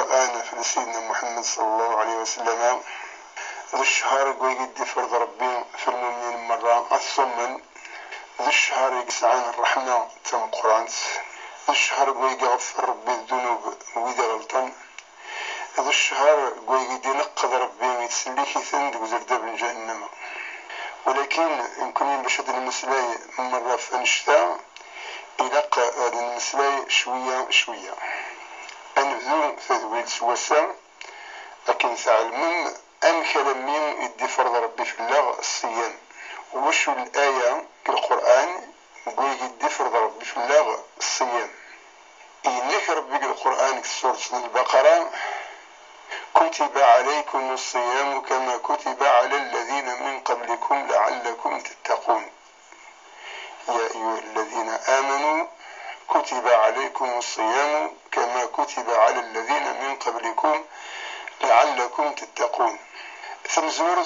القرآن في سيدنا محمد صلى الله عليه وسلم. ذو الشهر يقدي فرض ربي في المؤمنين مرة الثمن. ذو الشهر يقسعان الرحمة تم قرآن. ذو الشهر يغفر ربي الذنوب وإذا غلطان. ذو الشهر يقدي نقض ربي ويتسليك ثندق وزرداب من جهنم. ولكن يمكن بشد المسلاي مرة في أنشتا يلقى هذا المسلاي شوية أنبذو تذويل سواسا لكن تعلمون أن كلامين يدي فرض ربي في الله الصيام. وشو الآية في القرآن يقول يدي فرض ربي في الله الصيام. إنك ربي القرآن في سورة البقرة كتب عليكم الصيام كما كتب على الذين من قبلكم لعلكم تتقون. يا أيها الذين آمنوا كتب عليكم الصيام كما كتب على الذين من قبلكم لعلكم تتقون. ثمزورة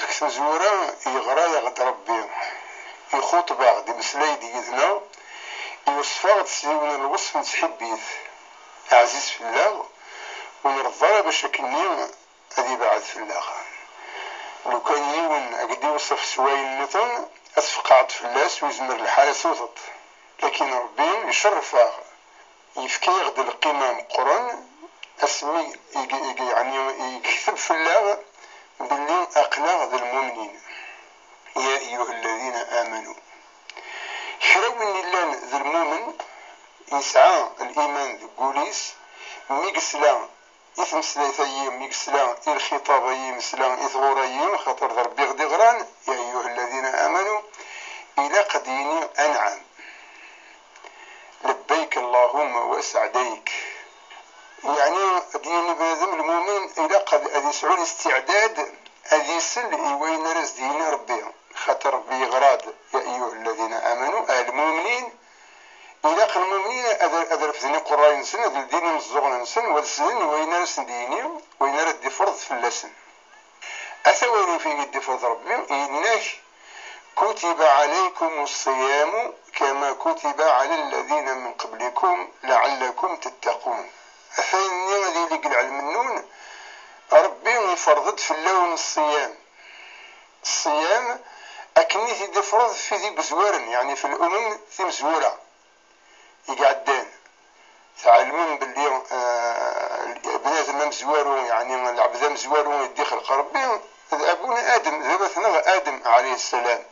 يغرى يغد ربي يخوط بعض مسلاي ديتنا يوصفها تسيون الوصف نتحبيث عزيز في الله ونرضى باش كني هذه بعد في الله. لو كان يون أقدي وصف سواين نتن أتفقعت في الناس ويزمر الحالة سوطت. لكن ربي يشرفها يفكي يغد القمام قرن اسمي يعني يكتب في الله باللي أقلع ذا المؤمنين. يا أيها الذين آمنوا حرون الله ذا المؤمن يسعى الإيمان ذو قوليس ميقسلا إثم سلاثيين ميقسلا الخطابيين مسلا إثغوريين خاطر ضربي غدي غران. يا أيها الذين آمنوا إلى قديني أنعم لبيك اللهم وسعديك. يعني دين بنادم المؤمن إلى قد أدي سعود استعداد أدي سل وين رز دين ربي خاطر ربي غراد. يا أيها الذين آمنوا المؤمنين إلى قل المؤمنين أدر في قراء نسن أدر دين مزغنا نسن والسن وين رز ديني وين رد فرض في اللسن أثواني في قد فرض ربي إنك كتب عليكم الصيام كما كتب على الذين من قبلكم لعلكم تتقون. أثاني غادي يلقى العلم النون ربي يفرض في اللون الصيام أكني تيدي فرض في ذي بزوار يعني في الأمم ذي مزورة يقعدان تعلمون باللي بنادم مزوارو يعني العبد مزوارو يدي خلق ربي. أبونا آدم ذبثنا آدم عليه السلام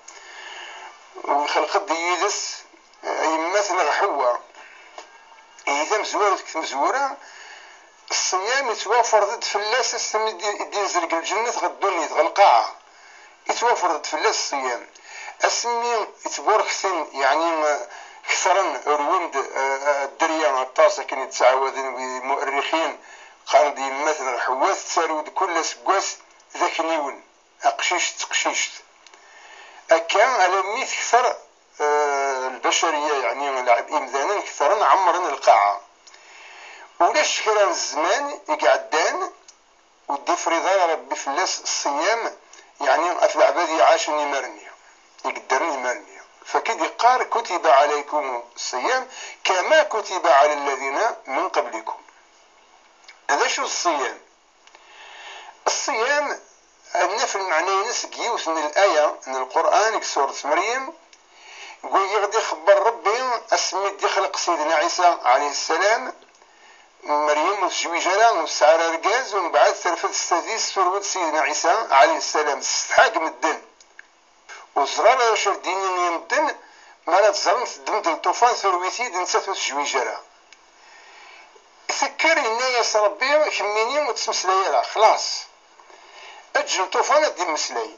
وخلق ديدس يمثل حواء إذا مزورة الصيام يتوافر ضد فلاس الدين زرق الجنة غدوني القاعة يتوافر ضد فلاس الصيام اسمي يتبورك ثن يعني كثرا روند الدريا الطاسة كان يتعاودن بمؤرخين قال دي مثلا حواث تسارود كل سبواس ذاك نيون أقشيشت أكان على ميت كثر البشرية يعني لعب إمذانا كثرا عمرنا القاعة ولاش كرا الزمان يقعدان ودي فريضة ربي فلاس الصيام يعني أفل عبادي عاشن يمرني يقدرني يمرني فكد يقار كتب عليكم الصيام كما كتب على الذين من قبلكم. هذا شو الصيام أن في المعنى نسقي وسن الآية من القرآن في سورة مريم يقول يغدي خبر ربي اسمي دي خلق سيدنا عيسى عليه السلام مريم وزويجها وسعر رجاز ومن بعد ثلاثة استاذيس سورة سيدنا عيسى عليه السلام استحاق من الدن وزرار يشر ديني من الدن ما لا تزرن تدمد الطوفان ثرويتي دنسات وزويجها فكر الناس ربي كميني وتسمسلي خلاص أجل طوفان دي مسلاي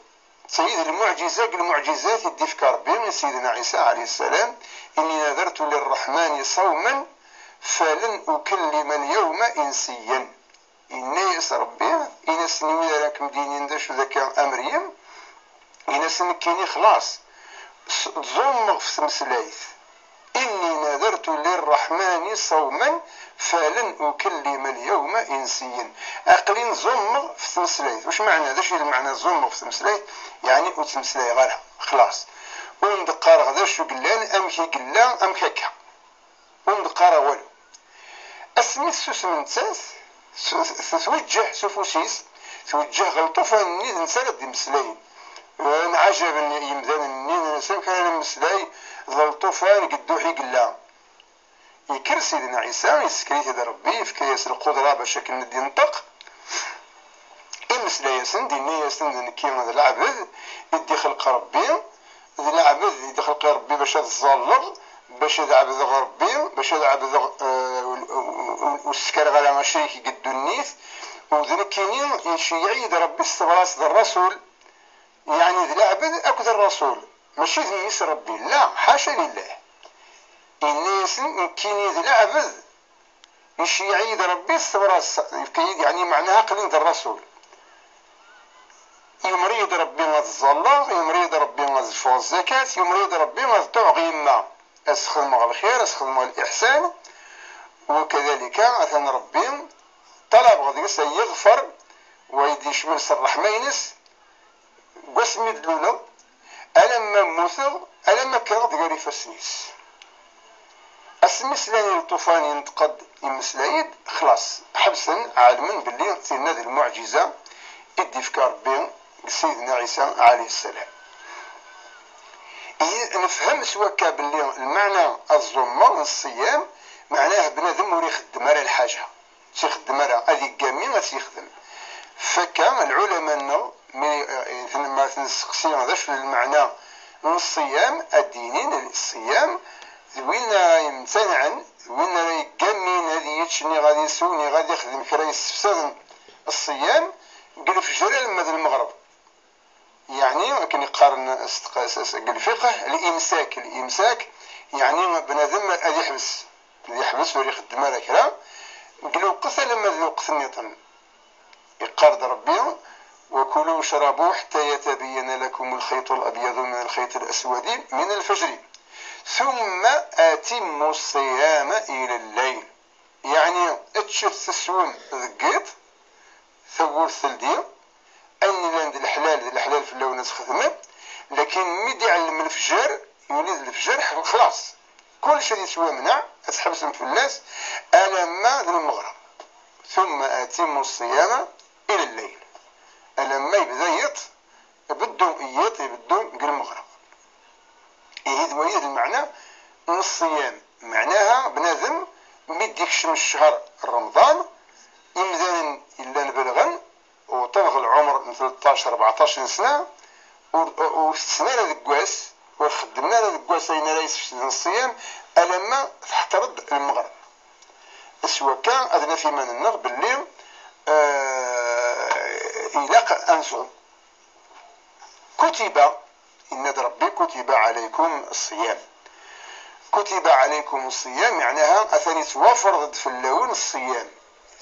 سيد المعجزات يدي في كربي من سيدنا عيسى عليه السلام إني نذرت للرحمن صوما فلن أكلم اليوم إنسيا. الناس ربي إنا سنوي لكم دينين داش ذاك أمريم إنا سنكيني خلاص تزوم في مسلايث إني نذرت للرحمن صوما فلن أكلم اليوم إنسيا. أقلين زم في مسلايث واش معنى هذا الشيء المعنى زم في مسلايث يعني وتمسلاي غيرها خلاص وندقار غدا شو قلان أمكي قلان أمكاكا وندقار والو اسمي السوس من تاس توجه سفوسيس توجه غلطو فاني نسال دي مسلاي نعجب يمدان النين نسان كان مسلاي غلطو فان قدوحي قلا يكر سيدنا عيسى يسكريت هذا ربي في كياس القدرة باش ندي نطق مسلا ياسن ديني ياسن كيما هذا العبد يدي خلق ربي ذي العبد يدي خلق ربي باش تظلر باش يعبد ربي باش يعبد والسكر على مشريك يقدو النيث وذلك كاينين يعيد ربي استبراس الرسول يعني ذي العبد اكد الرسول ماشي ذنيس ربي لا حاشا لله الناس كاينين ذي العبد يعيد ربي استبراس يعني معناها قليل الرسول يمريض ربي ما تظلر يمريض ربي ما تفوز الزكاة يمريض ربي ما تعطي ما أسخدم على الخير أسخدم على الإحسان وكذلك أثنى ربي طلب غادي يغفر ويدي شمل الرحمة ينس قسم يدلونا ألم موثر ألم كرد غير فسنيس السمسلاني الطوفان ينتقد يمسلايد خلاص حبسا عالما باللي تينا ذي المعجزة يدي فكار بين سيدنا عيسى عليه السلام نفهم سواء باللي المعنى الظلمة والصيام معناه بنادم وري يخدم على الحاجة تيخدم على هذه كامين تيخدم فكان العلماء ما تنسقسي هذاش المعنى الصيام الدينين الصيام وين يمتنعن وين يكمين هذه يتشني غادي يسوني غادي يخدم كرا يستفسد الصيام قال في جلال مدى المغرب يعني كان يقارن الفقه الامساك يعني بنادم اللي يحبس ولا يخدم على كلام قالوا قتل لما ذوق النيطن يقارد ربي وكلوا واشربوا حتى يتبين لكم الخيط الابيض من الخيط الاسود من الفجر ثم اتموا الصيام الى الليل يعني اتشف تسوم ذقيت ثور ثلدي أني لاند الحلال في اللون خدمة لكن مدي علم الفجر يولد الفجر خلاص كل شيء يسوى منع أسحبسهم في الناس ألما ذي المغرب ثم أتم الصيام إلى الليل ألما يبدا بدو قل المغرب يهيد ويهيد المعنى من الصيام معناها بنادم مديك شمس الشهر رمضان يمدان إلا نبلغن وطبغ العمر من 13 14 سنة واستثنانا الكواس وخدمنا الكواس أين رئيس في الصيام ألما تحترد المغرب سواء كان أدنى في من النار بالليل إلاق أنصم كتب إن ربي كتب عليكم الصيام كتب عليكم الصيام معناها أثني توافرت في اللون الصيام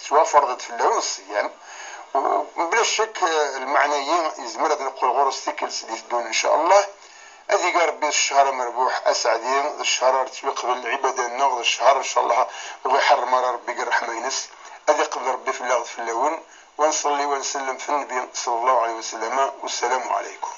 توافرت في اللون الصيام وبلا شك المعنيين يزمر هذا نقول غرس تيكلس اللي تدون ان شاء الله هذه قال ربي الشهر مربوح اسعدين الشهر تقبل العباده النغض الشهر ان شاء الله ويحرم ربي قال رحمه ينس هذه قبل ربي في اللغط في اللون ونصلي ونسلم في النبي صلى الله عليه وسلم والسلام عليكم.